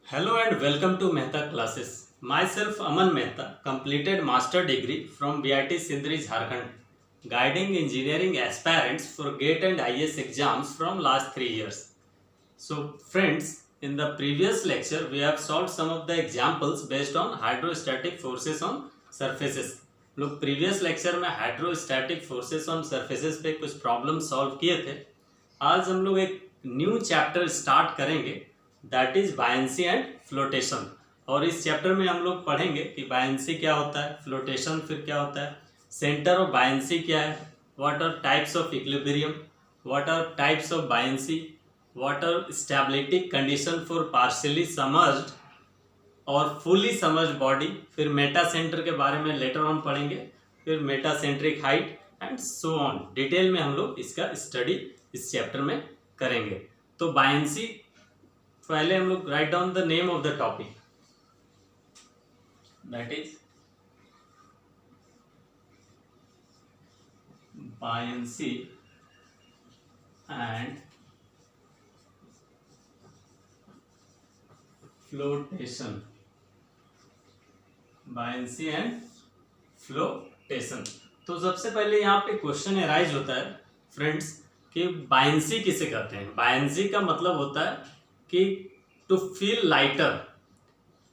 Hello and welcome to Mehta classes. Myself Aman Mehta completed master degree from BIT Sindri Jharkhand, guiding engineering aspirants for GATE and IS exams from last 3 years. So friends, in the previous lecture we have solved some of the examples based on hydrostatic forces on surfaces. लोग previous lecture में hydrostatic forces on surfaces पे कुछ problem solve किए थे. आज हम लोग एक न्यू चैप्टर स्टार्ट करेंगे that is buoyancy and flotation. और इस चैप्टर में हम लोग पढ़ेंगे कि बायंसी क्या होता है, फ्लोटेशन फिर क्या होता है, सेंटर ऑफ बायंसी क्या है, what are types of equilibrium, what are types of buoyancy, what are stability condition for partially submerged और फुली सबमर्ज्ड बॉडी. फिर मेटा सेंटर के बारे में लेटर ऑन पढ़ेंगे, फिर meta centric height and so on. Detail में हम लोग इसका स्टडी इस चैप्टर में करेंगे. तो बायंसी, पहले हम लोग right down the name of the topic, that is buoyancy and flotation. Buoyancy and flotation. तो सबसे पहले यहाँ पे क्वेश्चन अराइज होता है फ्रेंड्स कि बायंसी किसे कहते हैं. बायंसी का मतलब होता है कि टू फील लाइटर,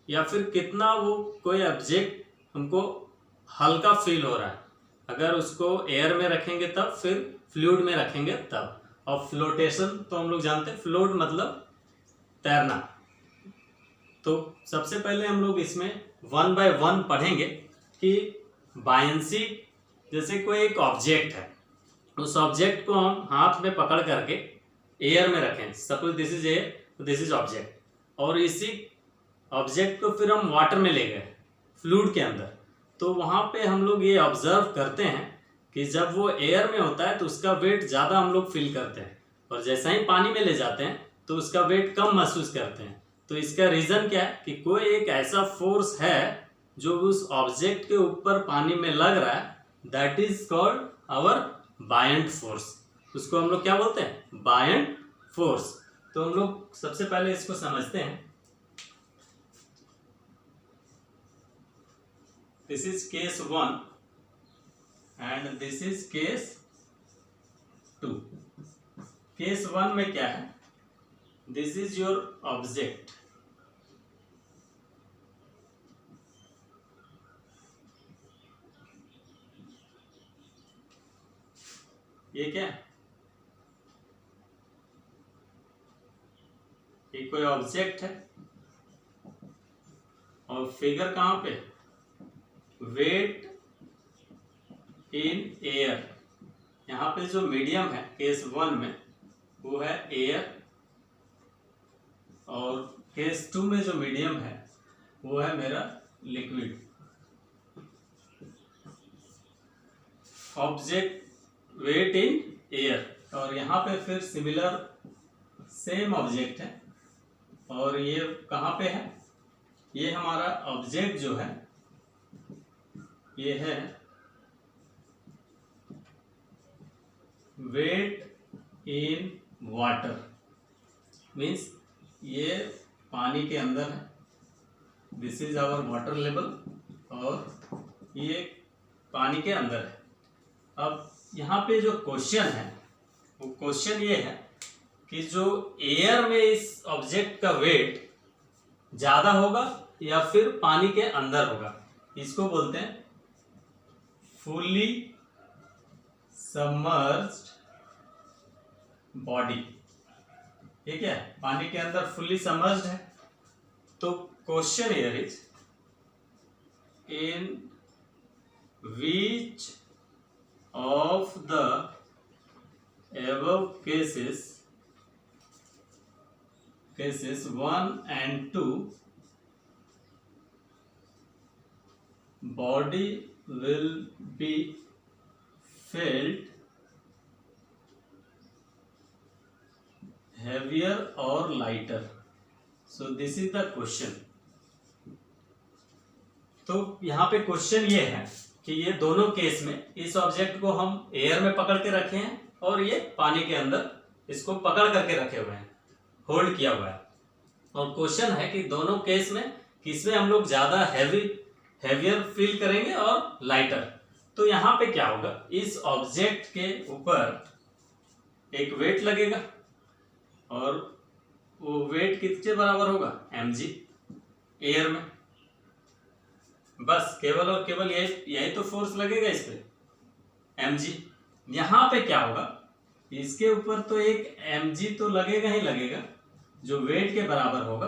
या फिर कितना वो कोई ऑब्जेक्ट हमको हल्का फील हो रहा है. अगर उसको एयर में रखेंगे तब, फिर फ्लूइड में रखेंगे तब. और फ्लोटेशन तो हम लोग जानते हैं, फ्लोट मतलब तैरना. तो सबसे पहले हम लोग इसमें वन बाय वन पढ़ेंगे कि बायंसी, जैसे कोई एक ऑब्जेक्ट है, उस ऑब्जेक्ट को हम हाथ में पकड़ करके एयर में रखें. Suppose this is air, this is object, और इसी ऑब्जेक्ट को फिर हम वाटर में ले गए, फ्लूइड के अंदर. तो वहाँ पे हम लोग ये ऑब्जर्व करते हैं कि जब वो एयर में होता है तो उसका वेट ज़्यादा हम लोग फील करते हैं, और जैसा ही पानी में ले जाते हैं तो उसका वेट कम महसूस करते हैं. तो इसका रीज़न क्या है कि कोई एक ऐसा फोर्स है जो उस ऑब्जेक्ट के ऊपर पानी में लग रहा है, that is called our buoyant force. उसको हम लोग क्या बोलते हैं, बायंट फोर्स. तो हम लोग सबसे पहले इसको समझते हैं. This is case 1 and this is case 2. Case 1 में क्या है, दिस इज योर ऑब्जेक्ट. ये क्या है, ये कोई ऑब्जेक्ट है, और फिगर कहां पे, वेट इन एयर. यहां पे जो मीडियम है केस 1 में वो है एयर, और केस 2 में जो मीडियम है वो है मेरा liquid. Object wait in air, और यहाँ पे फिर सिमिलर सेम ऑब्जेक्ट है, और ये कहाँ पे है, ये हमारा ऑब्जेक्ट जो है ये है वेट इन वाटर. मीन्स ये पानी के अंदर है, this is our water level, और ये पानी के अंदर है. अब यहाँ पे जो क्वेश्चन है वो क्वेश्चन ये है कि जो एयर में इस ऑब्जेक्ट का वेट ज़्यादा होगा या फिर पानी के अंदर होगा. इसको बोलते हैं फुली सबमर्ज्ड बॉडी. ठीक है, पानी के अंदर फुली सबमर्ज्ड है. तो question here is in which of the above cases 1 and 2 body will be felt heavier or lighter. So this is the question. तो यहाँ पे क्वेश्चन ये है कि ये दोनों केस में इस ऑब्जेक्ट को हम एयर में पकड़ के रखे हैं, और ये पानी के अंदर इसको पकड़ करके रखे हुए हैं, होल्ड किया हुआ है. और क्वेश्चन है कि दोनों केस में किसमें हम लोग ज्यादा हैवियर फील करेंगे और लाइटर। तो यहाँ पे क्या होगा, इस ऑब्जेक्ट के ऊपर एक वेट लगेगा और वो वेट किसके बराबर होगा, mg एयर में। बस केवल और केवल यही तो फोर्स लगेगा इस पे, mg। यहाँ पे क्या होगा, इसके ऊपर तो एक mg तो लगेगा ही लगेगा जो वेट के बराबर होगा,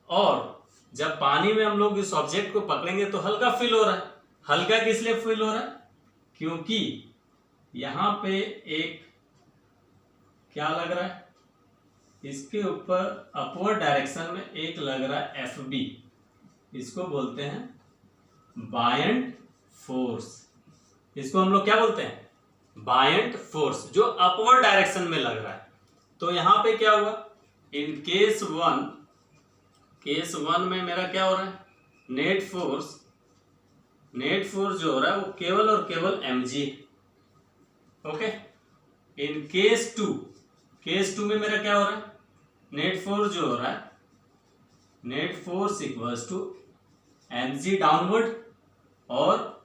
और जब पानी में हम लोग इस ऑब्जेक्ट को पकड़ेंगे तो हल्का फील हो रहा है। हल्का किस लिए फील हो रहा है, क्योंकि यहाँ पे एक क्या लग रहा है, इसके ऊपर अपवर्ड डायरेक्शन में एक लग रहा है Fb, इसको बोलते हैं बायंट फोर्स। इसको हम लोग क्या बोलते हैं, बायंट फोर्स, जो अपवर्ड डायरेक्शन में लग रहा है। तो यहाँ पे क्या हुआ, इन केस वन में मेरा क्या हो रहा है, नेट फोर्स जो हो रहा है वो केवल और केवल mg। Okay, in case two में मेरा क्या हो रहा है, नेट फोर्स जो हो रहा है, net force equals to mg downward और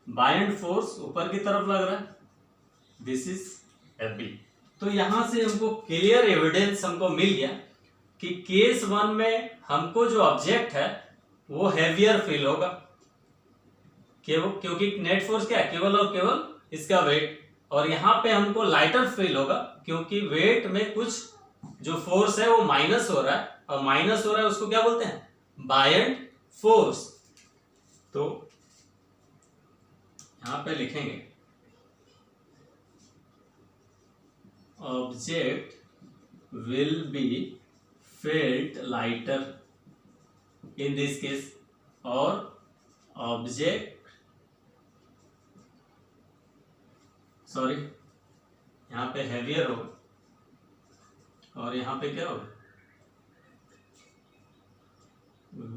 बायंट फोर्स ऊपर की तरफ लग रहा है, दिस इज Fb। तो यहां से हमको क्लियर एविडेंस हमको मिल गया कि केस 1 में हमको जो ऑब्जेक्ट है वो हैवियर फील होगा, क्योंकि नेट फोर्स क्या है, केवल और केवल इसका वेट, और यहाँ पे हमको लाइटर फील होगा क्योंकि वेट में कुछ जो फोर्स है वो माइनस हो रहा है, और माइनस हो रहा है उसको क्या बोलते हैं, बायंट फोर्स। तो यहां पे लिखेंगे object will be felt lighter in this case, और ऑब्जेक्ट यहां पे हैवियर होगा, और यहां पे क्या होगा,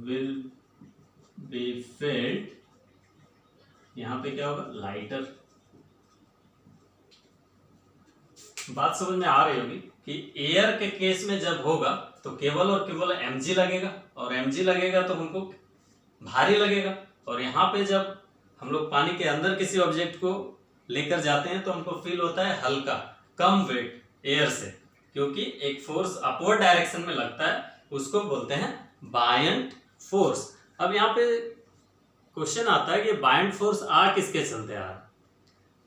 विल बी फेल्ट, यहां पे क्या होगा, लाइटर। बात समझ में आ रही होगी कि एयर के केस में जब होगा तो केवल और केवल mg लगेगा, और mg लगेगा तो हमको भारी लगेगा, और यहाँ पे जब हम लोग पानी के अंदर किसी ऑब्जेक्ट को लेकर जाते हैं तो हमको फील होता है हल्का, कम वेट एयर से, क्योंकि एक फोर्स अपवर्ड डायरेक्शन में लगता है, उसको बोलते हैं बायंट फोर्स। अब यहाँ पे क्वेश्चन आता है कि बायंट फोर्स आ किसके चलते आ रहा है,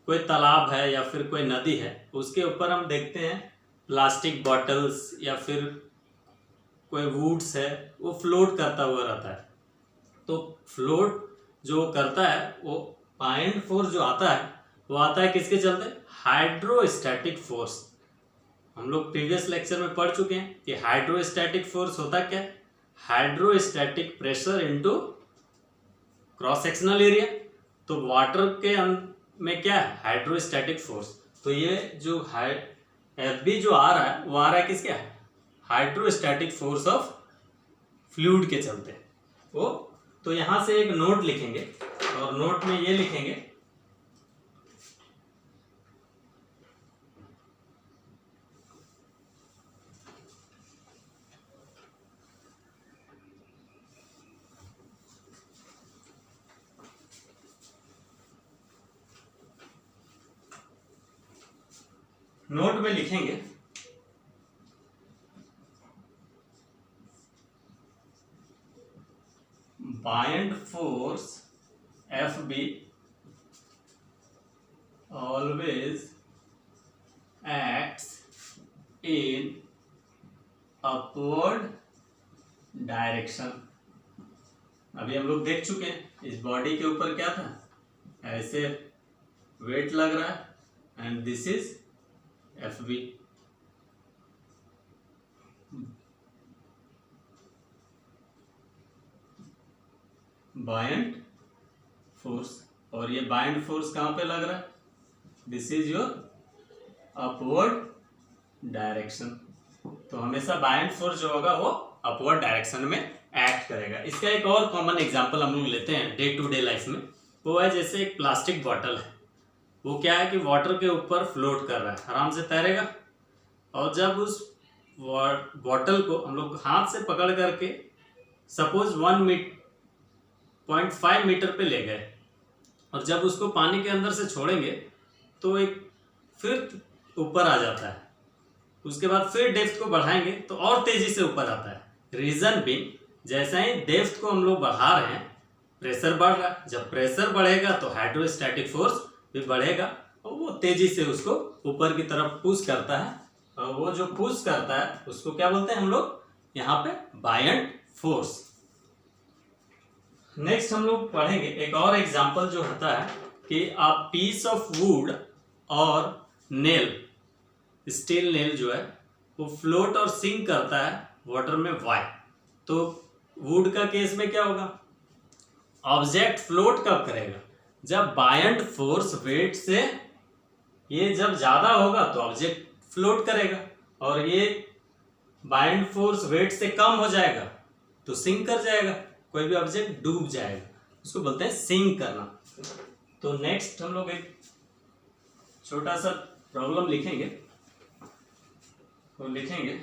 कोई तालाब है या फिर कोई नदी है, उसके ऊपर हम देखते हैं प्लास्टिक बॉटल्स या फिर कोई वुड्स है, वो फ्लोट करता हुआ रहता है। तो फ्लोट जो करता है वो बायंट फोर्स जो आता है वो आता है किसके चलते, हाइड्रोस्टैटिक फोर्स। हम लोग प्रीवियस लेक्चर में पढ़ चुके हैं कि हाइड्रोस्टैटिक फोर्स होता क्या है, hydrostatic pressure into cross sectional area. तो वाटर के में क्या है, हाइड्रोस्टैटिक फोर्स। तो ये जो Fb जो आ रहा है वो आ रहा है किसके, हाइड्रोस्टैटिक फोर्स ऑफ फ्लूइड के चलते वो। तो यहां से एक नोट लिखेंगे, और नोट में ये लिखेंगे buoyant force Fb always acts in upward direction. अभी हम लोग देख चुके हैं, इस बॉडी के ऊपर क्या था, ऐसे वेट लग रहा है, and this is Fb। Buoyant force, और ये बायंट फोर्स कहां पे लग रहा है, this is your upward direction. तो हमेशा बायंट फोर्स जो होगा वो अपवर्ड डायरेक्शन में एक्ट करेगा। इसका एक और कॉमन एग्जांपल हम लोग लेते हैं डे टू डे लाइफ में, वो है जैसे एक प्लास्टिक बॉटल है, वो क्या है कि वाटर के ऊपर फ्लोट कर रहा है, आराम से तैरेगा, और जब उस बॉटल को हम लोग हाथ से पकड़ करके सपोज 1.5 मीटर पे ले गए, और जब उसको पानी के अंदर से छोड़ेंगे तो एक फिर ऊपर आ जाता है, उसके बाद फिर डेप्थ को बढ़ाएंगे तो और तेजी से ऊपर आता है। रीजन भी जैसा ही डेप्थ को हम लोग बढ़ा रहे हैं प्रेशर बढ़ रहा है, जब प्रेशर बढ़ेगा तो हाइड्रोस्टैटिक फोर्स भी बढ़ेगा और वो तेजी से उसको ऊपर की तरफ पुश करता है, और वो जो पुश करता है उसको क्या बोलते हैं हम लोग यहाँ पे बायंट फोर्स। नेक्स्ट हम लोग पढ़ेंगे एक और एग्जांपल जो होता है कि अ पीस ऑफ वुड और नेल, स्टील नेल जो है वो फ्लोट और सिंक करता है वाटर में, वाई। तो वुड का केस में क्या होगा, ऑब्जेक्ट फ्लोट कब करेगा, जब बायंट फोर्स वेट से ये जब ज्यादा होगा तो ऑब्जेक्ट फ्लोट करेगा, और ये बायंट फोर्स वेट से कम हो जाएगा तो सिंक कर जाएगा, कोई भी ऑब्जेक्ट डूब जाएगा, उसको बोलते हैं सिंक करना। तो नेक्स्ट हम लोग एक छोटा सा प्रॉब्लम लिखेंगे, तो लिखेंगे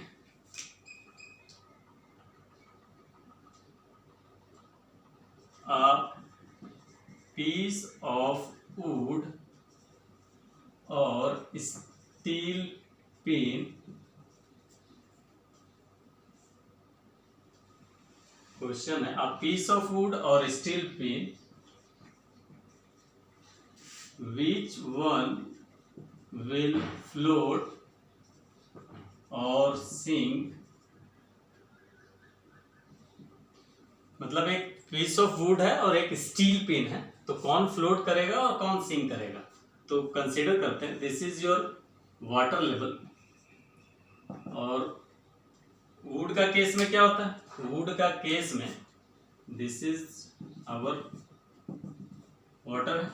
a piece of wood or steel pin question है, a piece of wood or steel pin, which one will float or sink। मतलब एक पीस ऑफ वुड है और एक स्टील पिन है, तो कौन फ्लोट करेगा और कौन सिंक करेगा। तो कंसीडर करते हैं this is your water level, और वुड का केस में क्या होता है, वुड का केस में दिस इज आवर वाटर है,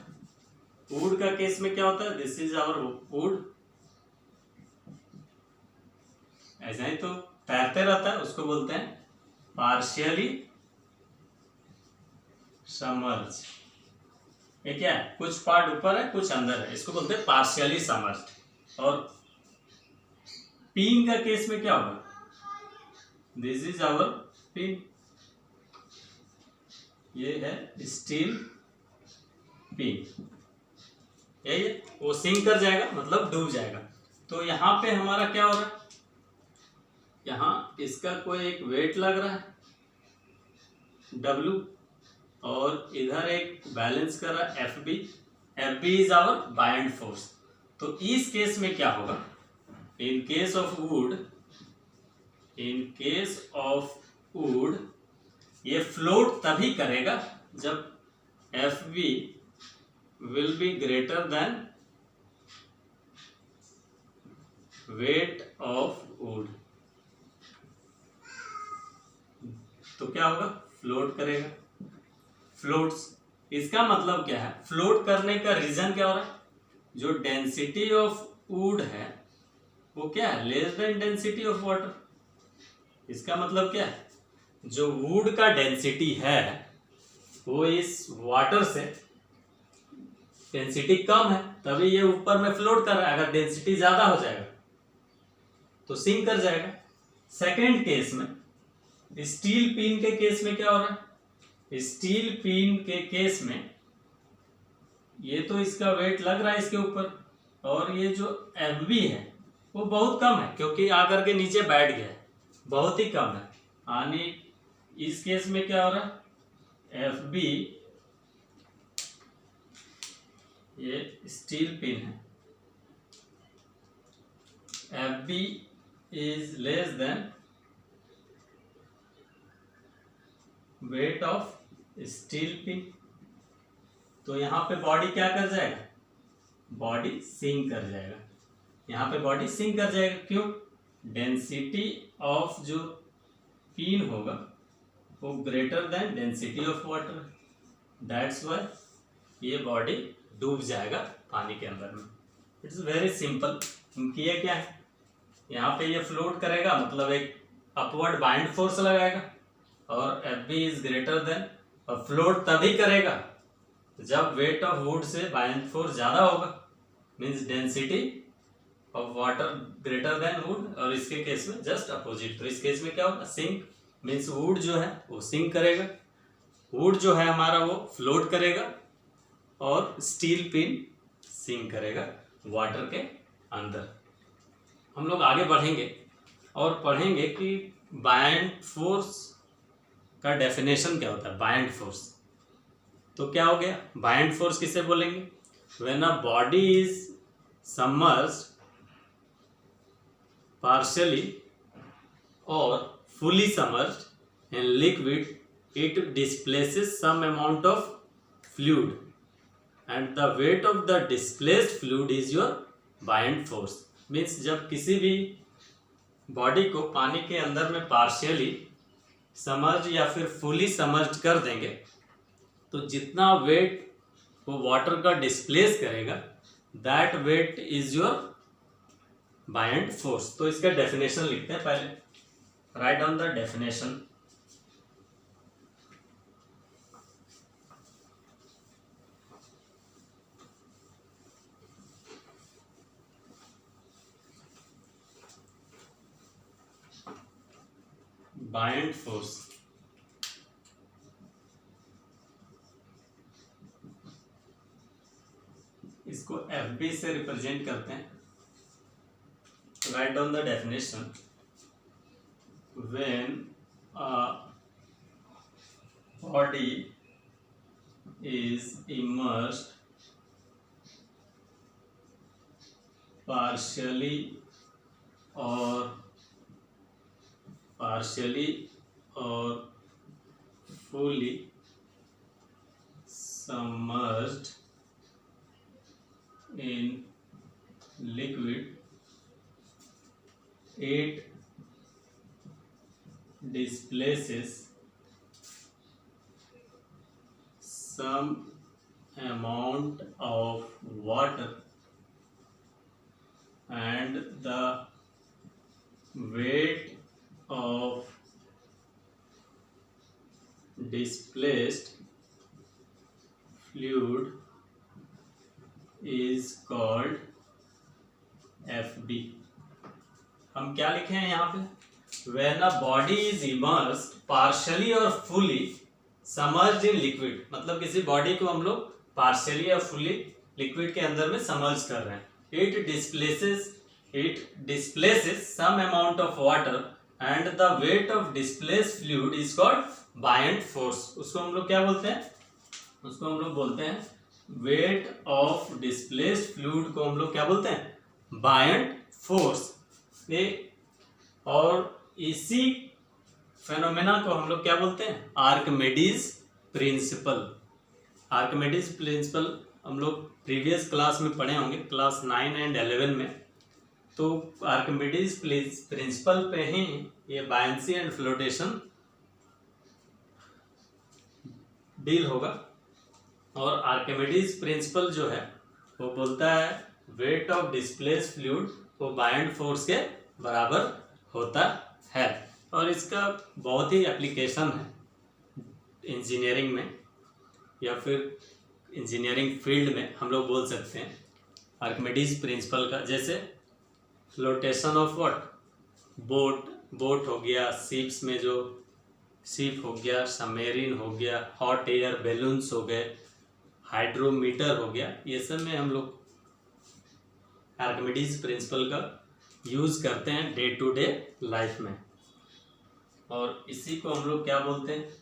वुड का केस में क्या होता है दिस इज आवर वुड, ऐसा ही तो तैरते रहता है उसको बोलते हैं पार्शियली सबमर्ज। ये क्या है, कुछ पार्ट ऊपर है कुछ अंदर है, इसको बोलते हैं पार्शियली सबमर्ज्ड। और पिन का केस में क्या होगा, दिस इज आवर पिन, ये है स्टील पिन, यही है, वो सिंक कर जाएगा मतलब डूब जाएगा। तो यहाँ पे हमारा क्या हो रहा है, यहाँ इसका कोई एक वेट लग रहा है W, और इधर एक बैलेंस कर रहा है FB, FB is our buoyant force. तो इस केस में क्या होगा, इन केस ऑफ वुड ये फ्लोट तभी करेगा जब FB will be greater than weight of wood, तो क्या होगा, फ्लोट करेगा, फ्लोट्स। इसका मतलब क्या है, फ्लोट करने का रीजन क्या हो रहा है, जो डेंसिटी ऑफ वुड है वो क्या है, less than density of water. इसका मतलब क्या है, जो वुड का डेंसिटी है वो इस वाटर से डेंसिटी कम है, तभी ये ऊपर में फ्लोट कर रहा है। अगर डेंसिटी ज्यादा हो जाएगा तो सिंक कर जाएगा। सेकेंड केस में स्टील पिन के केस में क्या हो रहा है, स्टील पिन के केस में ये तो इसका वेट लग रहा है इसके ऊपर, और ये जो FB है वो बहुत कम है क्योंकि आकर के नीचे बैठ गया है, बहुत ही कम है। यानी इस केस में क्या हो रहा है, FB ये स्टील पिन है, FB is less than weight of steel pin. तो यहाँ पे बॉडी क्या कर जाएगा, बॉडी सिंक कर जाएगा, यहाँ पे बॉडी सिंक कर जाएगा। क्यों, डेंसिटी ऑफ जो पिन होगा वो greater than density of water, that's why ये बॉडी डूब जाएगा पानी के अंदर में। It's very simple. किया क्या है, यहाँ पे ये फ्लोट करेगा मतलब एक अपवर्ड बाइंड फोर्स लगाएगा, और FB इज ग्रेटर देन, और फ्लोट तभी करेगा जब wait of would say bind force ज्यादा होगा, means density of water greater than would, और इसके केस में जस्ट अपोजिट। तो इस केस में क्या होगा, सिंक मीन्स वुड जो है वो सिंक करेगा, वुड जो है हमारा वो फ्लोट करेगा, और स्टील पिन सिंक करेगा वाटर के अंदर। हम लोग आगे बढ़ेंगे और पढ़ेंगे कि बायंट फोर्स का डेफिनेशन क्या होता है। बायंट फोर्स तो क्या हो गया, बायंट फोर्स किसे बोलेंगे, when a body is submerged partially or fully submerged in liquid, it displaces some amount of fluid and the weight of the displaced fluid is your buoyant force। Means जब किसी भी body को पानी के अंदर में पार्शियली समर्ज या फिर फुली समर्ज कर देंगे तो जितना वेट वो वाटर का डिस्प्लेस करेगा that weight is your buoyant force. तो इसका डेफिनेशन लिखते हैं पहले, write down the definition. Buoyant force इसको FB से रिप्रेजेंट करते हैं। Write down the definition, when a body is immersed partially or fully submerged in liquid, it displaces some amount of water and the weight of displaced fluid is called FB। हम क्या लिखे हैं यहाँ पे, When a body is immersed partially or fully submerged in liquid, मतलब किसी body को हम लोग पार्शियली या फुली लिक्विड के अंदर में समर्ज कर रहे हैं, it displaces some amount of water and the weight of displaced fluid is called buoyant force। उसको हम लोग क्या बोलते हैं, उसको हम लोग बोलते हैं weight of displaced fluid को हम लोग क्या बोलते हैं, buoyant force। और इसी फेनोमेना को हम लोग क्या बोलते हैं, आर्किमिडीज प्रिंसिपल। आर्किमिडीज प्रिंसिपल हम लोग प्रीवियस क्लास में पढ़े होंगे, क्लास 9 एंड 11 में। तो आर्किमिडीज प्रिंसिपल पे ही ये बायंसी एंड फ्लोटेशन डील होगा। और आर्किमिडीज प्रिंसिपल जो है वो बोलता है वेट ऑफ डिस्प्लेस फ्लूइड वो बायंट फोर्स के बराबर होता है। और इसका बहुत ही एप्लीकेशन है इंजीनियरिंग में या फिर इंजीनियरिंग फील्ड में हम लोग बोल सकते हैं आर्किमिडीज प्रिंसिपल का। जैसे फ्लोटेशन ऑफ व्हाट, बोट हो गया, शिप्स में जो शिप हो गया, सबमेरीन हो गया, हॉट एयर बैलून्स हो गए, हाइड्रोमीटर हो गया, ये सब में हम लोग आर्किमिडीज प्रिंसिपल का यूज करते हैं डे टू डे लाइफ में। और इसी को हम लोग क्या बोलते हैं,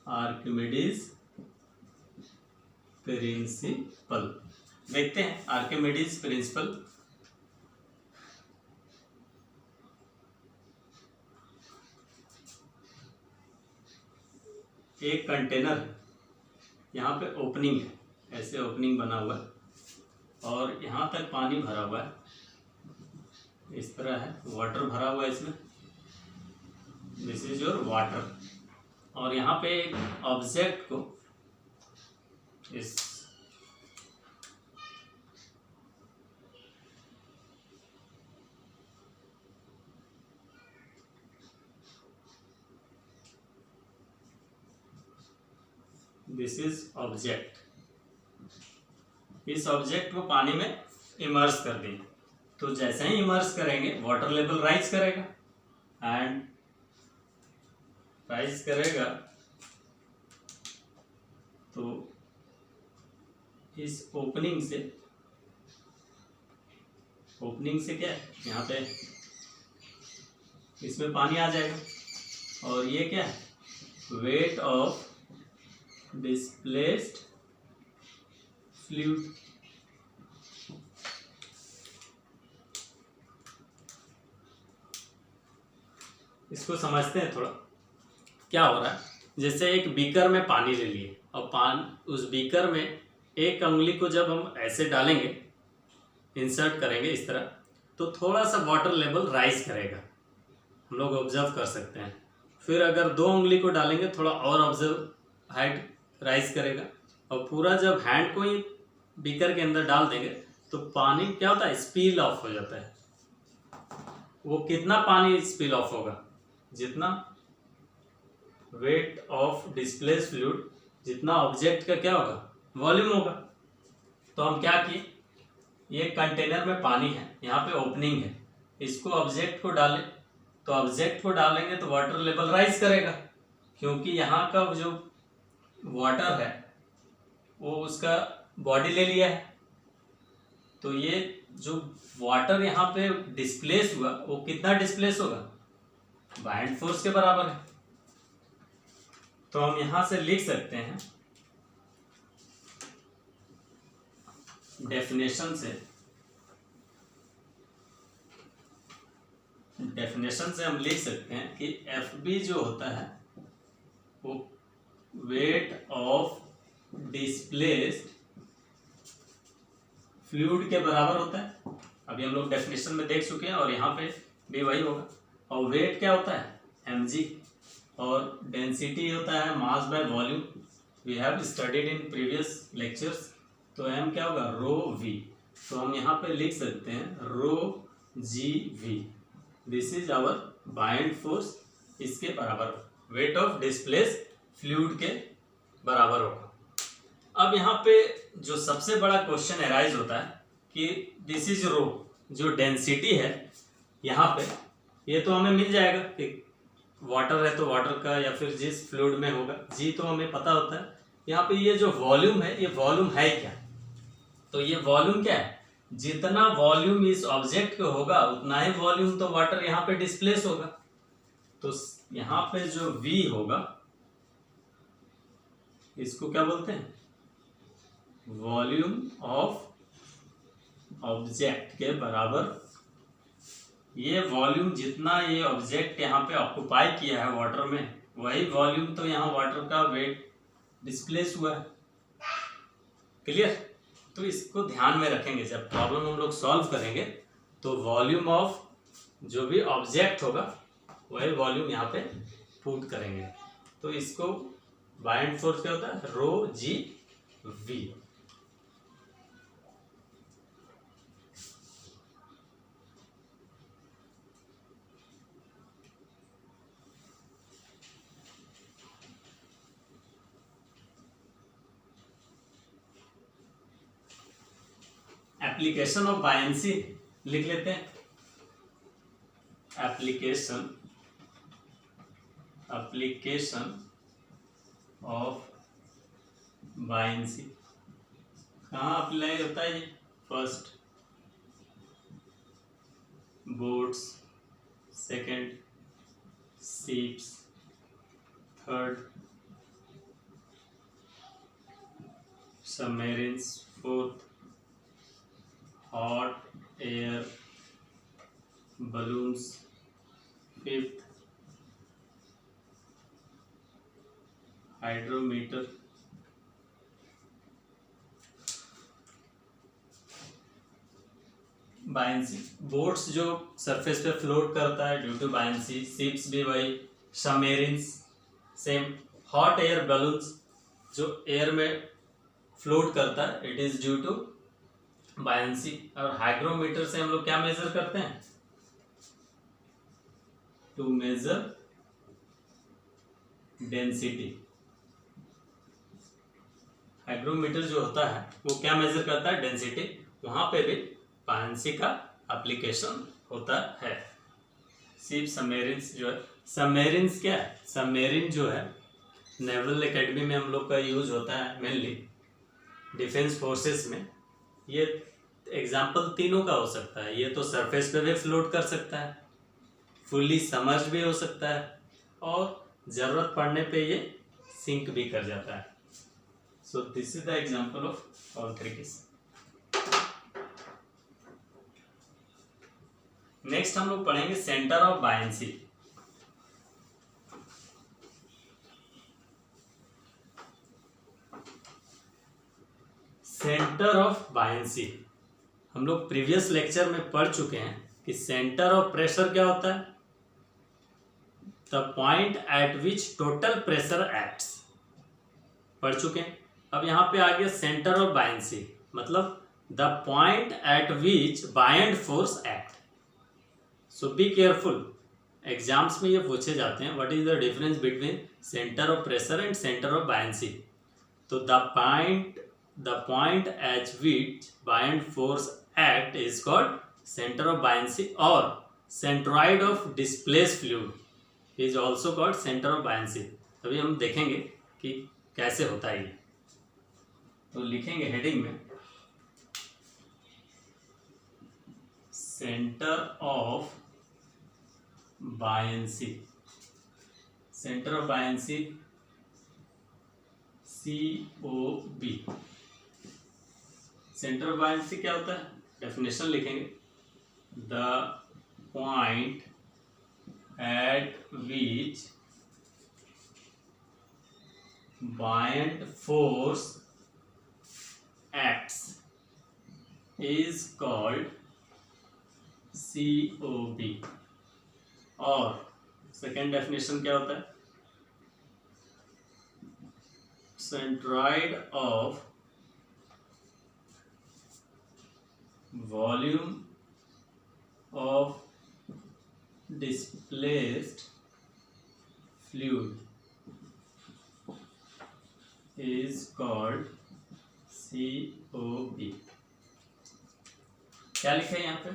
आर्किमिडीज प्रिंसिपल। देखते हैं आर्किमिडीज प्रिंसिपल। एक कंटेनर है, यहाँ पे ओपनिंग है, ऐसे ओपनिंग बना हुआ है और यहाँ तक पानी भरा हुआ है, इस तरह है, वाटर भरा हुआ है इसमें, दिस इज योर वाटर। और यहाँ पे एक ऑब्जेक्ट को इस दिस इज ऑब्जेक्ट, इस ऑब्जेक्ट को पानी में इमर्स कर दें, तो जैसे ही इमर्स करेंगे वाटर लेवल राइज करेगा, एंड राइज करेगा तो इस ओपनिंग से क्या है, यहाँ पे इसमें पानी आ जाएगा, और ये क्या है, वेट ऑफ डिस्प्लेस्ड फ्लूइड। इसको समझते हैं थोड़ा, क्या हो रहा है। जैसे एक बीकर में पानी ले लिए और उस बीकर में एक उंगली को जब हम ऐसे डालेंगे, इंसर्ट करेंगे इस तरह, तो थोड़ा सा वाटर लेवल राइज करेगा, हम लोग ऑब्जर्व कर सकते हैं। फिर अगर 2 उंगली को डालेंगे थोड़ा और ऑब्जर्व हाइट राइज करेगा, और पूरा जब हैंड को ही बीकर के अंदर डाल देंगे तो पानी क्या होता है, स्पील ऑफ हो जाता है। वो कितना पानी स्पील ऑफ होगा, जितना वेट ऑफ डिस्प्लेस्ड फ्लूइड, जितना ऑब्जेक्ट का क्या होगा, वॉल्यूम होगा। तो हम क्या किए, ये कंटेनर में पानी है, यहाँ पे ओपनिंग है, इसको ऑब्जेक्ट को डालें, तो ऑब्जेक्ट को डालेंगे तो वाटर लेवल राइज करेगा, क्योंकि यहाँ का जो वाटर है वो उसका बॉडी ले लिया है। तो ये जो वाटर यहाँ पे डिस्प्लेस हुआ वो कितना डिस्प्लेस होगा, बायएंड फोर्स के बराबर है। तो हम यहां से लिख सकते हैं डेफिनेशन से हम लिख सकते हैं कि FB जो होता है वो वेट ऑफ डिस्प्लेस्ड फ्लूइड के बराबर होता है। अभी हम लोग डेफिनेशन में देख चुके हैं और यहाँ पे भी वही होगा। और वेट क्या होता है, mg, और डेंसिटी होता है mass by volume, we have studied in previous lectures. तो m क्या होगा, रो v। तो हम यहाँ पे लिख सकते हैं rho gv, this is our buoyant force, इसके बराबर वेट ऑफ डिस्प्लेस्ड फ्लूइड के बराबर होगा। अब यहाँ पे जो सबसे बड़ा क्वेश्चन अराइज होता है कि दिस इज रो, जो डेंसिटी है यहाँ पे, ये तो हमें मिल जाएगा कि वाटर है तो वाटर का, या फिर जिस फ्लूइड में होगा, जी तो हमें पता होता है। यहाँ पे ये जो वॉल्यूम है, ये वॉल्यूम है क्या, तो ये वॉल्यूम क्या है, जितना वॉल्यूम इस ऑब्जेक्ट का होगा उतना ही वॉल्यूम तो वाटर यहाँ पे डिस्प्लेस होगा। तो यहाँ पे जो V होगा इसको क्या बोलते हैं, वॉल्यूम ऑफ ऑब्जेक्ट के बराबर। ये वॉल्यूम जितना ये ऑब्जेक्ट यहाँ पे ऑक्युपाई किया है वाटर में, वही वॉल्यूम तो यहाँ वाटर का वेट डिस्प्लेस हुआ है। क्लियर। तो इसको ध्यान में रखेंगे, जब प्रॉब्लम हम लोग सॉल्व करेंगे तो वॉल्यूम ऑफ जो भी ऑब्जेक्ट होगा वही वॉल्यूम यहाँ पे पुट करेंगे। तो इसको बायएंड फोर्स क्या होता है, रो जी वी। एप्लीकेशन ऑफ बायएंसी लिख लेते हैं। एप्लीकेशन ऑफ बायएंसी कहाँ अप्लाई होता है ये, first boats, second ships, third submarines, fourth hot air balloons, fifth hydrometer, buoyancy boats जो सरफेस पे फ्लोट करता है ड्यू टू बायएंसी, शिप्स भी वही, submarines same, hot air balloons जो एयर में फ्लोट करता है, it is due to buoyancy. और हाइग्रोमीटर से हम लोग क्या मेजर करते हैं, टू मेजर डेंसिटी। हाइग्रोमीटर जो होता है वो क्या मेजर करता है, डेंसिटी, वहाँ पे भी बायनेंसी का एप्लीकेशन होता है। शिप सबमेरिन्स जो है, सबमेरिन्स क्या है, सबमेरिन जो है नेवल एकेडमी में हम लोग का यूज होता है मेनली डिफेंस फोर्सेस में। ये एग्जाम्पल तीनों का हो सकता है, ये तो सरफेस पे भी फ्लोट कर सकता है, फुल्ली समर्ज भी हो सकता है, और ज़रूरत पड़ने पे ये सिंक भी कर जाता है। So this is the example of all three case. Next हम लोग पढ़ेंगे centre of buoyancy. Centre of बायनेंसी हम लोग प्रीवियस लेक्चर में पढ़ चुके हैं कि सेंटर ऑफ प्रेशर क्या होता है, the point at which total pressure acts, पढ़ चुके हैं। अब यहाँ पे आ गया सेंटर ऑफ बायनेंसी, मतलब the point at which buoyant force act. So be careful, exams में ये पूछे जाते हैं, what is the difference between centre of pressure and centre of buoyancy. तो the point at which buoyant force act is called centre of buoyancy, और centroid of displace fluid is also called centre of buoyancy. अभी हम देखेंगे कि कैसे होता है ये। तो लिखेंगे हेडिंग में centre of buoyancy, centre of buoyancy COB। Centre of buoyancy क्या होता है, डेफिनेशन लिखेंगे, the point at which buoyant force acts is called COB। और सेकेंड डेफिनेशन क्या होता है, centroid of volume of displaced fluid is called COB। क्या लिखा है यहाँ पे,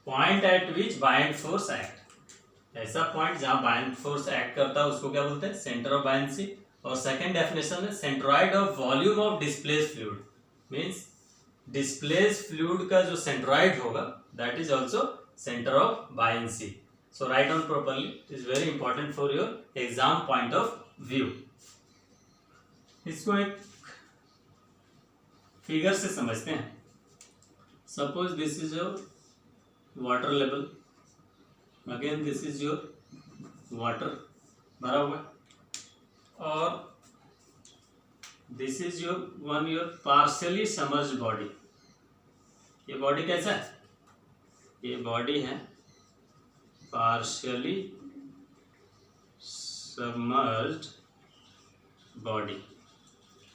point at which buoyant force act, ऐसा पॉइंट जहां बायंड फोर्स एक्ट करता है उसको क्या बोलते हैं, सेंटर ऑफ बायनेंसी। और सेकंड डेफिनेशन है centroid of volume of displaced fluid, means displaced fluid का जो सेंट्रॉइड होगा that is also centre of buoyancy. So write down properly, it is very important for your exam point of view. इसको एक figure से समझते हैं। Suppose this is your water level, again this is your water भरा हुआ, और this is your partially submerged body. ये body कैसा है, ये बॉडी है पार्शियली सबमर्ज्ड बॉडी,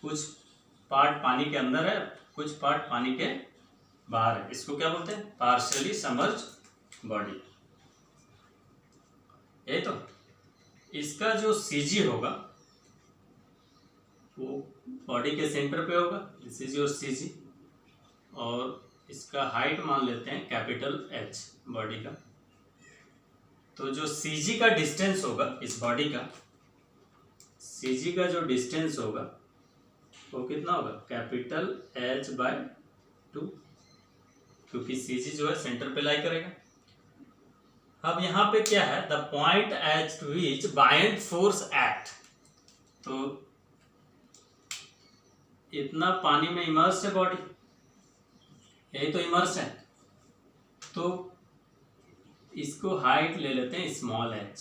कुछ पार्ट पानी के अंदर है, कुछ पार्ट पानी के बाहर है, इसको क्या बोलते हैं, पार्शियली सबमर्ज्ड बॉडी। ये तो इसका जो CG होगा वो बॉडी के सेंटर पे होगा, दिस इज योर CG, और इसका हाइट मान लेते हैं कैपिटल H बॉडी का। तो जो CG का डिस्टेंस होगा इस बॉडी का, CG का जो डिस्टेंस होगा वो कितना होगा, कैपिटल H/2, क्योंकि CG जो है सेंटर पे लाई करेगा। अब यहाँ पे क्या है, the point at which buoyant force act, तो इतना पानी में इमर्स है बॉडी, यही तो इमर्स है, तो इसको हाइट ले लेते हैं स्मॉल h।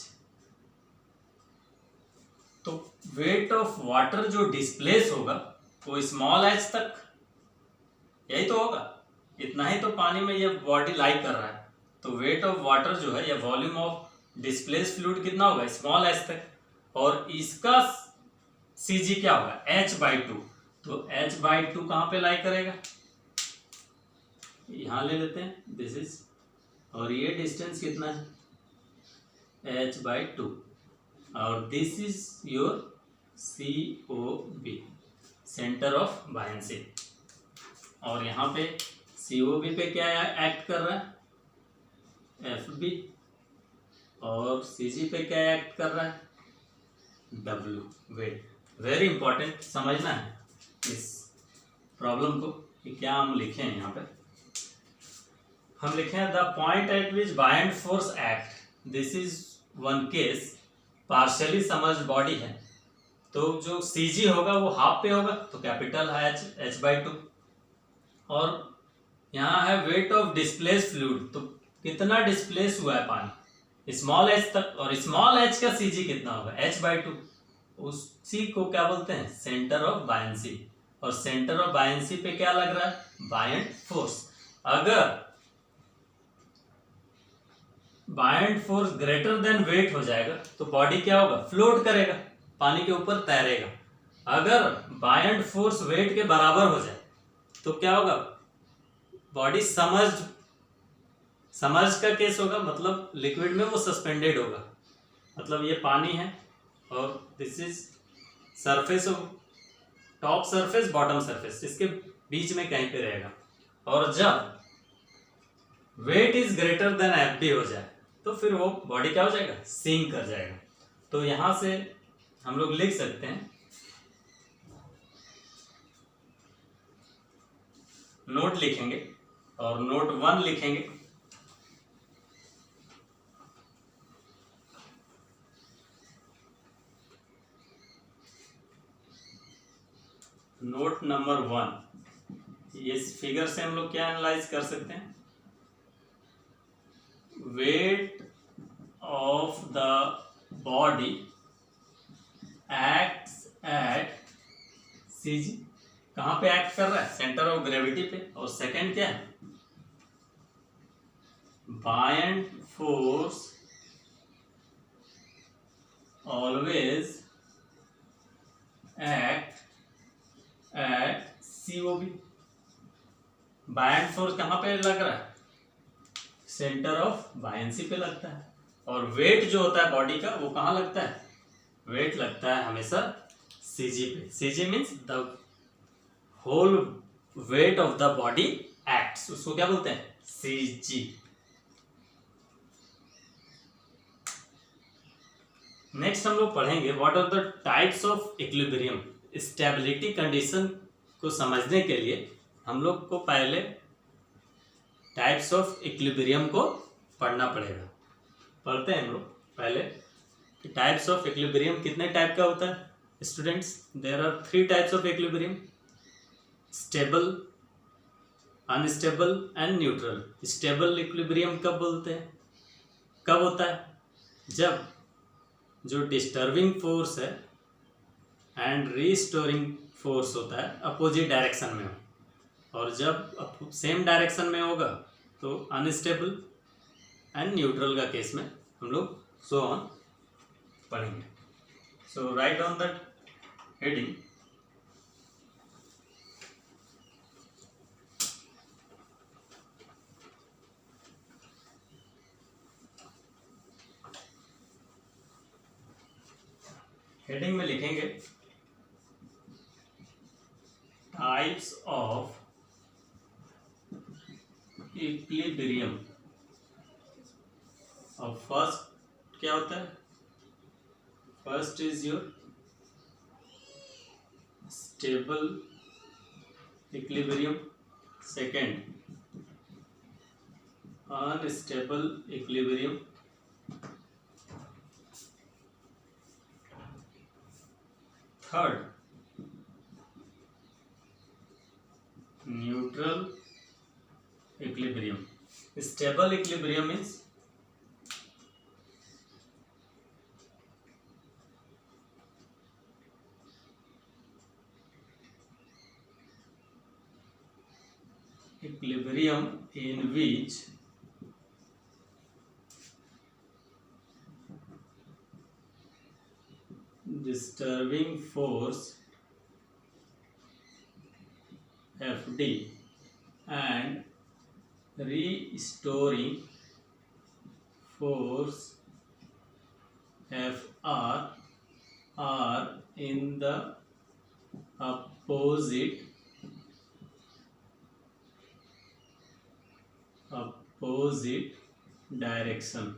तो वेट ऑफ वाटर जो डिस्प्लेस होगा वो स्मॉल h तक, यही तो होगा, इतना ही तो पानी में ये बॉडी लाई कर रहा है, तो वेट ऑफ वाटर जो है या वॉल्यूम ऑफ डिस्प्लेस फ्लूइड कितना होगा, स्मॉल h तक, और इसका CG क्या होगा, H/2। तो H/2 कहाँ पे लाई करेगा, यहाँ ले लेते हैं, दिस इज, और ये डिस्टेंस कितना है, H/2, और this is your COB। Centre of buoyancy. और यहाँ पे COB पे क्या एक्ट कर रहा है, FB। और CG पे क्या एक्ट कर रहा है, W। वेट, वेरी इंपॉर्टेंट समझना है इस प्रॉब्लम को कि क्या हम लिखे हैं। यहाँ पे हम लिखे हैं the point at which buoyant force act, this is one case, partially समझ बॉडी है। तो जो CG होगा वो हाफ पे होगा, तो कैपिटल H/2। और यहाँ है वेट ऑफ डिस्प्लेस फ्लूइड, तो कितना डिस्प्लेस हुआ है पानी स्मॉल h तक, और स्मॉल h का CG कितना होगा, H/2। उसी को क्या बोलते हैं, सेंटर ऑफ बायंसी। और सेंटर ऑफ बायंसी पे क्या लग रहा है, बायंड फोर्स। अगर buoyant force greater than weight हो जाएगा तो बॉडी क्या होगा, फ्लोट करेगा, पानी के ऊपर तैरेगा। अगर बायंड फोर्स वेट के बराबर हो जाए तो क्या होगा, बॉडी समर्ज का केस होगा, मतलब लिक्विड में वो सस्पेंडेड होगा। मतलब ये पानी है और this is surface of top surface bottom surface, इसके बीच में कहीं पे रहेगा। और जब weight is greater than FB हो जाए तो फिर वो बॉडी क्या हो जाएगा, सिंक कर जाएगा। तो यहां से हम लोग लिख सकते हैं, नोट लिखेंगे और नोट 1 लिखेंगे। नोट नंबर 1, इस फिगर से हम लोग क्या एनालाइज कर सकते हैं, weight of the body acts at CG। कहां पे एक्ट कर रहा है, सेंटर ऑफ ग्रेविटी पे। और सेकंड क्या है, buoyant force always act at COB। Buoyant force कहां पे लग रहा है, सेंटर ऑफ बायंसी पे लगता है। और वेट जो होता है बॉडी का वो कहां लगता है, वेट लगता है हमेशा CG पे। CG means the whole weight of the body acts, उसको क्या बोलते हैं, CG। नेक्स्ट हम लोग पढ़ेंगे what are the types of equilibrium. Stability condition को समझने के लिए हम लोग को पहले टाइप्स ऑफ इक्विलिब्रियम को पढ़ना पड़ेगा। पढ़ते हैं हम लोग पहले कि टाइप्स ऑफ इक्विलिब्रियम कितने टाइप का होता है students. There are 3 types of equilibrium, stable, unstable and neutral. Stable equilibrium कब बोलते हैं, कब होता है, जब जो डिस्टर्बिंग फोर्स है एंड रीस्टोरिंग फोर्स होता है अपोजिट डायरेक्शन में हो। और जब सेम डायरेक्शन में होगा तो अनस्टेबल एंड न्यूट्रल का केस में हम लोग सो ऑन पढ़ेंगे। So write on that heading, heading में लिखेंगे टाइप्स ऑफ इक्विलिब्रियम। और फर्स्ट क्या होता है, first is your stable equilibrium, second unstable equilibrium, third neutral equilibrium. Stable equilibrium means equilibrium in which disturbing force FD and restoring force FR are in the opposite direction.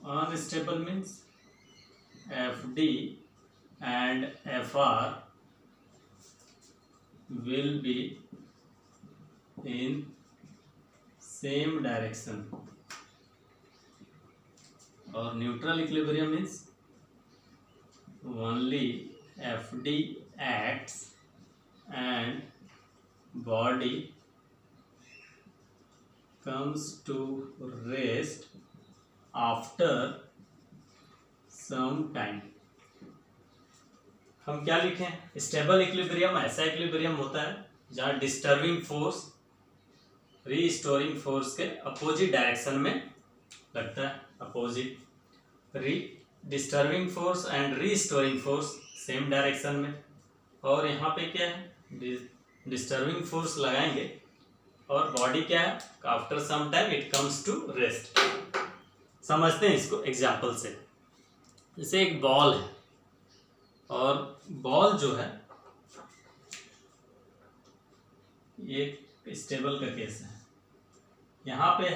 Unstable means FD and FR will be in same direction. Or neutral equilibrium means only FD acts and body comes to rest after some time. हम क्या लिखें? Stable equilibrium ऐसा equilibrium होता है जहाँ disturbing force restoring force के opposite direction में लगता है. Opposite disturbing force and restoring force same direction में. और यहाँ पे क्या है? डिस्टर्बिंग फोर्स लगाएंगे और बॉडी क्या है? After some time it comes to rest. समझते हैं इसको एग्जाम्पल से. जैसे एक बॉल है और बॉल जो है ये स्टेबल का केस है. यहाँ पे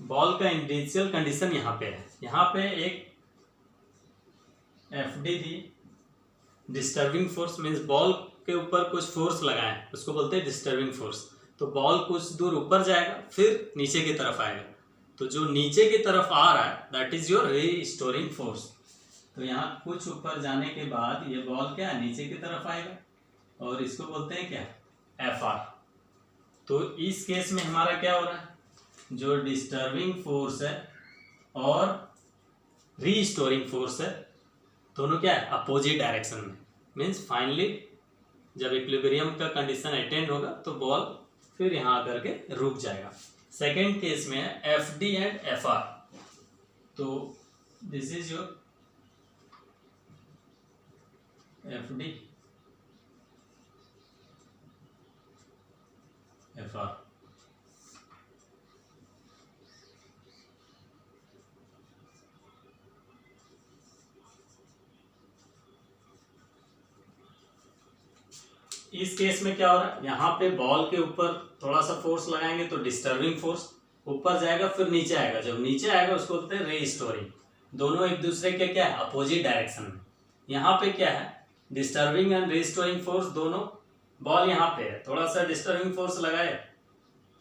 बॉल का इनिशियल कंडीशन यहाँ पे है. यहाँ पे एक एफडी थी. डिस्टर्बिंग फोर्स मीन्स बॉल के ऊपर कुछ फोर्स लगाए, उसको बोलते हैं डिस्टर्बिंग फोर्स. तो बॉल कुछ दूर ऊपर जाएगा फिर नीचे की तरफ आएगा. तो जो नीचे की तरफ आ रहा है that is your restoring force. तो यहाँ कुछ ऊपर जाने के बाद ये बॉल क्या नीचे की तरफ आएगा और इसको बोलते हैं क्या? F R. तो इस केस में हमारा क्या हो रहा है? जो डिस्टर्बिंग फोर्स है और रीस्टोरिंग फोर्स है दोनों क्या है? अपोजिट डायरेक्शन में. मीन्स फाइनली जब इक्विलिब्रियम का कंडीशन अटेंड होगा तो बॉल फिर यहाँ आकर के रुक जाएगा. सेकेंड केस में है F D and F R. तो this is your F D F R. इस केस में क्या हो रहा है? यहाँ पे बॉल के ऊपर थोड़ा सा फोर्स लगाएंगे तो डिस्टर्बिंग फोर्स ऊपर जाएगा फिर नीचे आएगा. जब नीचे आएगा उसको बोलते हैं रीस्टोरिंग. दोनों एक दूसरे के क्या है? अपोजिट डायरेक्शन में. यहाँ पे क्या है? डिस्टर्बिंग एंड रीस्टोरिंग फोर्स दोनों. बॉल यहाँ पे है, थोड़ा सा डिस्टर्बिंग फोर्स लगाए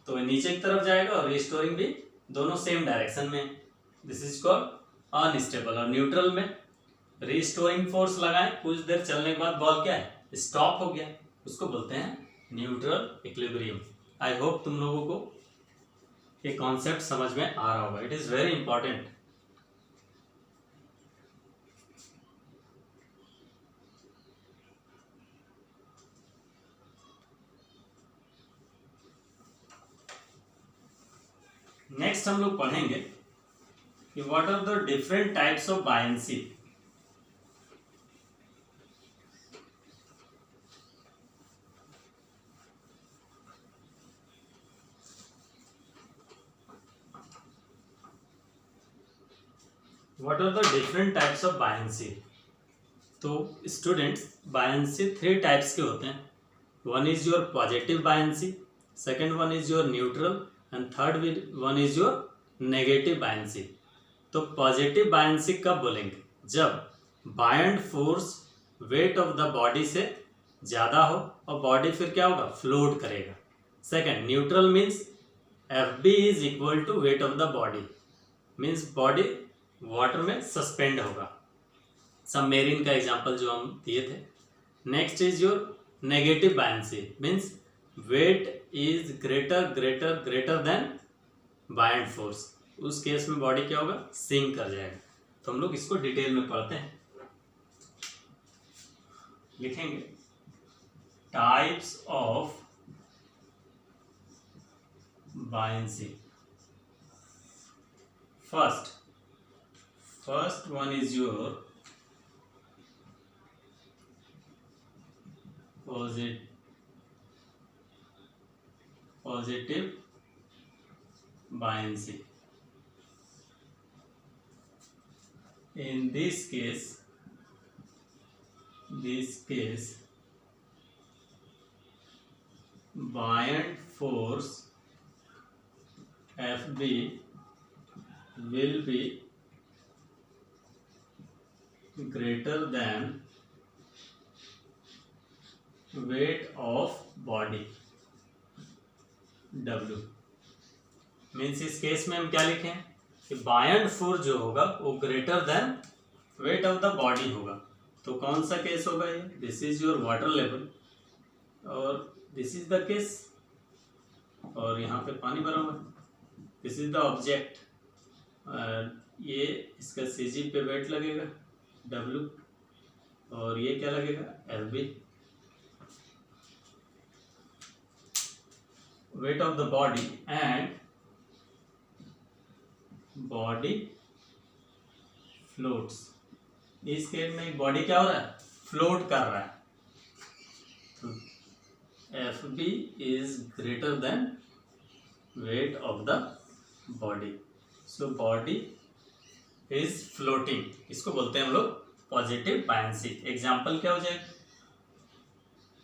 तो नीचे की तरफ जाएगा और रीस्टोरिंग भी दोनों सेम डायरेक्शन में. This is called unstable. और न्यूट्रल में रीस्टोरिंग फोर्स लगाए, कुछ देर चलने के बाद बॉल क्या है? स्टॉप हो गया, उसको बोलते हैं न्यूट्रल इक्विलिब्रियम. आई होप तुम लोगों को ये कॉन्सेप्ट समझ में आ रहा होगा. It is very important. Next हम लोग पढ़ेंगे कि what are the different types of buoyancy. What are the different types of buoyancy. तो स्टूडेंट्स बायंसी 3 टाइप्स के होते हैं. One is your positive buoyancy, second one is your neutral and third one is your negative buoyancy. तो positive buoyancy कब बोलेंगे? जब buoyant force weight of the body से ज़्यादा हो और बॉडी फिर क्या होगा? फ्लोट करेगा. Second neutral means F B is equal to weight of the body. Means body water में सस्पेंड होगा. सबमेरीन का एग्जांपल जो हम दिए थे. Next is your negative buoyancy means weight is greater than buoyant force. उस case में body क्या होगा? सिंक कर जाएगा. तो हम लोग इसको डिटेल में पढ़ते हैं. लिखेंगे types of buoyancy. First one is your positive buoyancy. In this case buoyant force Fb will be greater than weight of body W। Means इस केस में हम क्या लिखें कि बायंट फोर्स जो होगा वो greater than weight of the body होगा। तो कौन सा केस होगा ये? This is your water level और दिस इज द केस, और यहाँ पे पानी भरा हुआ है। दिस इज द ऑब्जेक्ट, ये इसका सीजी पे वेट लगेगा W और ये क्या लगेगा Fb। Wait of the body and body floats. इस केस में बॉडी क्या हो रहा है? फ्लोट कर रहा है। तो Fb is greater than weight of the body, so body is floating. इसको बोलते हैं हम लोग पॉजिटिव बायंसी। एग्जाम्पल क्या हो जाएगा?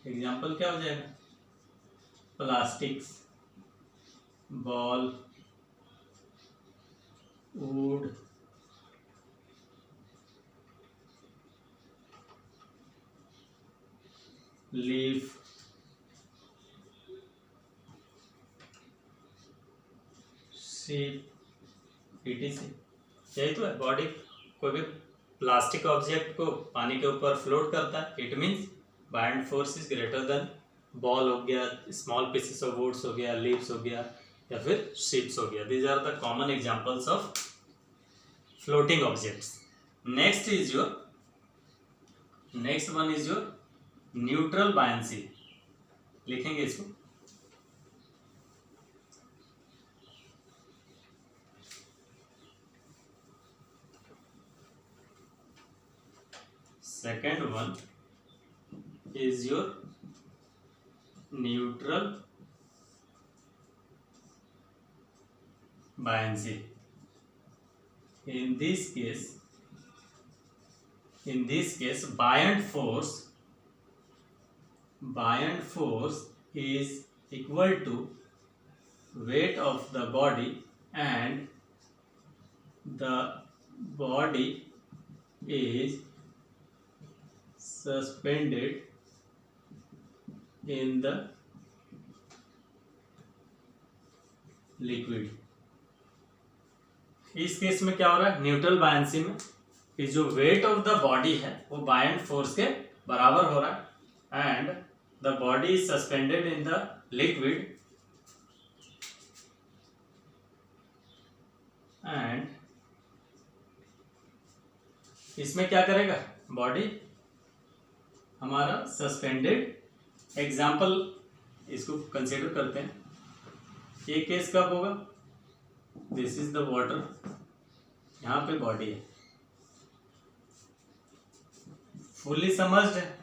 एग्जाम्पल क्या हो जाएगा? Plastics, ball, would, leaf, sheep, etc। यही तो है बॉडी। कोई भी प्लास्टिक ऑब्जेक्ट को पानी के ऊपर फ्लोट करता है, it means buoyant force is greater then ball हो गया, स्मॉल पीसेस ऑफ वुड्स हो गया, लीव्स हो गया या फिर शिप्स हो गया। These are the common examples of floating objects. Next one is your neutral buoyancy. लिखेंगे इसको। Second one is your neutral buoyancy। In this case buoyant force is equal to weight of the body and the body is suspended in the liquid। इस case में क्या हो रहा है? Neutral buoyancy में कि जो वेट ऑफ द बॉडी है वो बायंट फोर्स के बराबर हो रहा है and the body is suspended in the liquid and इसमें क्या करेगा बॉडी हमारा सस्पेंडेड। एग्जाम्पल इसको कंसीडर करते हैं। ये केस कब होगा? दिस इज द वाटर, यहाँ पे बॉडी है, फुल्ली सबमर्ज्ड है,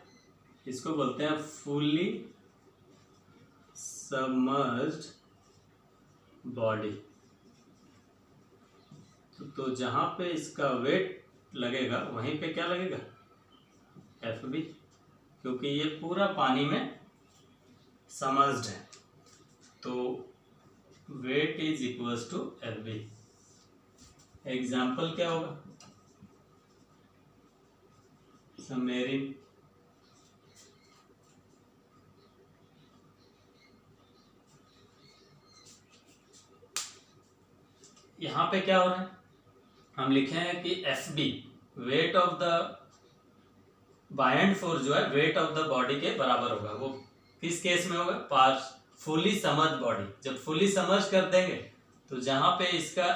इसको बोलते हैं फुल्ली सबमर्ज्ड बॉडी। तो जहां पे इसका वेट लगेगा वहीं पे क्या लगेगा? Fb, क्योंकि ये पूरा पानी में सबमर्ज्ड है। तो weight is equals to Fb। Example क्या होगा? सबमेरीन, यहाँ पे क्या हो रहा है? हम लिखे हैं कि Fb wait of the buoyant force जो है वेट ऑफ द बॉडी के बराबर होगा। वो किस केस में होगा? Fully submerged body. जब फुली सबमर्ज कर देंगे तो जहां पे इसका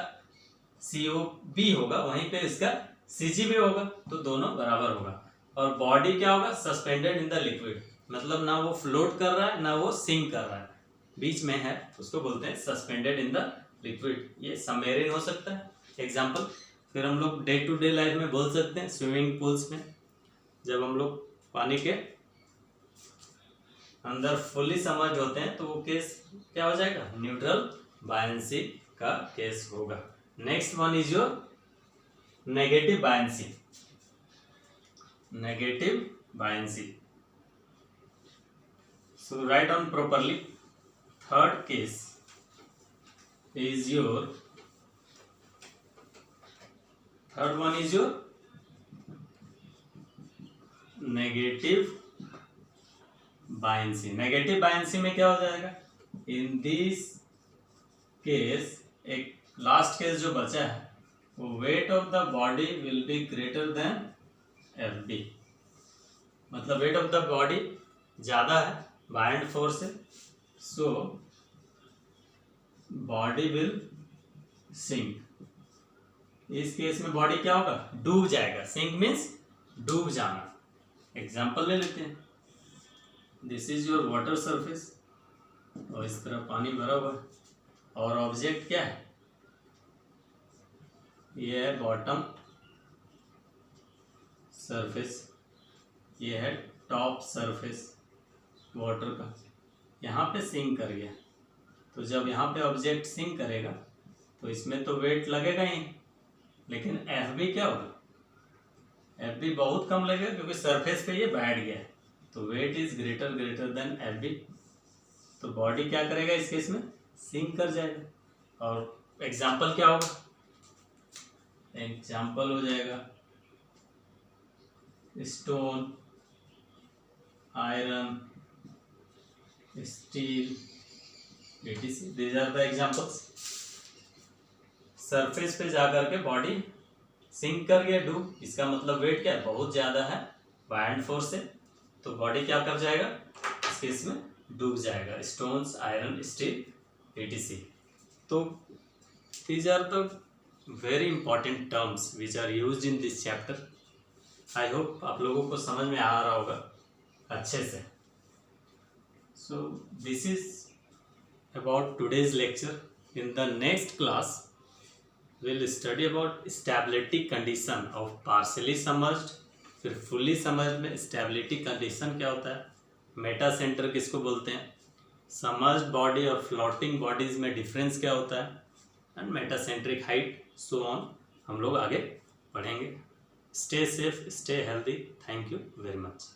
COB होगा वहीं पे इसका CG भी होगा, तो दोनों बराबर होगा। और बॉडी क्या होगा? सस्पेंडेड इन द लिक्विड, मतलब ना वो फ्लोट कर रहा है ना वो सिंक कर रहा है, बीच में है, उसको बोलते हैं सस्पेंडेड इन द लिक्विड। ये सबमेरीन हो सकता है एग्जाम्पल। फिर हम लोग डे टू डे लाइफ में बोल सकते हैं स्विमिंग पूल्स में, जब हम लोग पानी के अंदर फुली सबमर्ज होते हैं तो वो केस क्या हो जाएगा? न्यूट्रल बायंसी का केस होगा। Next one is your negative buoyancy, negative buoyancy. So write down properly. Third case is your, third one is your negative buoyancy. Negative buoyancy में क्या हो जाएगा, इन दिस केस, एक लास्ट केस जो बचा है वो weight of the body will be greater than F B, मतलब वेट ऑफ द बॉडी ज्यादा है बायंड फोर्स है, सो बॉडी विल सिंक। इस केस में बॉडी क्या होगा, डूब जाएगा। सिंक मीन्स डूब जाना। एग्जाम्पल ले लेते हैं, this is your water surface और इस तरह पानी भरा हुआ है और ऑब्जेक्ट क्या है, ये है बॉटम सरफेस, ये है टॉप सरफेस वाटर का। यहाँ पे सिंक कर गया, तो जब यहाँ पे ऑब्जेक्ट सिंक करेगा तो इसमें तो वेट लगेगा ही, लेकिन एफ बी क्या होगा, एफ बी बहुत कम लगेगा क्योंकि सरफेस पे ये बैठ गया है, तो weight is greater than F B, तो बॉडी क्या करेगा इस केस में, सिंक कर जाएगा। और एग्जाम्पल क्या होगा, एग्जाम्पल हो जाएगा stone, iron, steel, etc. These are the examples. Surface पे जाकर के बॉडी सिंक कर गया, डूब, इसका मतलब वेट क्या है, बहुत ज्यादा है बायंड फोर्स से, तो बॉडी क्या कर जाएगा, इस केस में डूब जाएगा। Stones, iron, steel, etc. तो these are the very important terms which are used in this chapter. I hope आप लोगों को समझ में आ रहा होगा अच्छे से। So this is about today's lecture. In the next class we'll study about stability condition of partially submerged, फिर fully submerged में stability condition क्या होता है, मेटा सेंटर किसको बोलते हैं, submerged body और floating bodies में difference क्या होता है, and metacentric height, so on हम लोग आगे पढ़ेंगे। Stay safe, stay healthy. Thank you very much.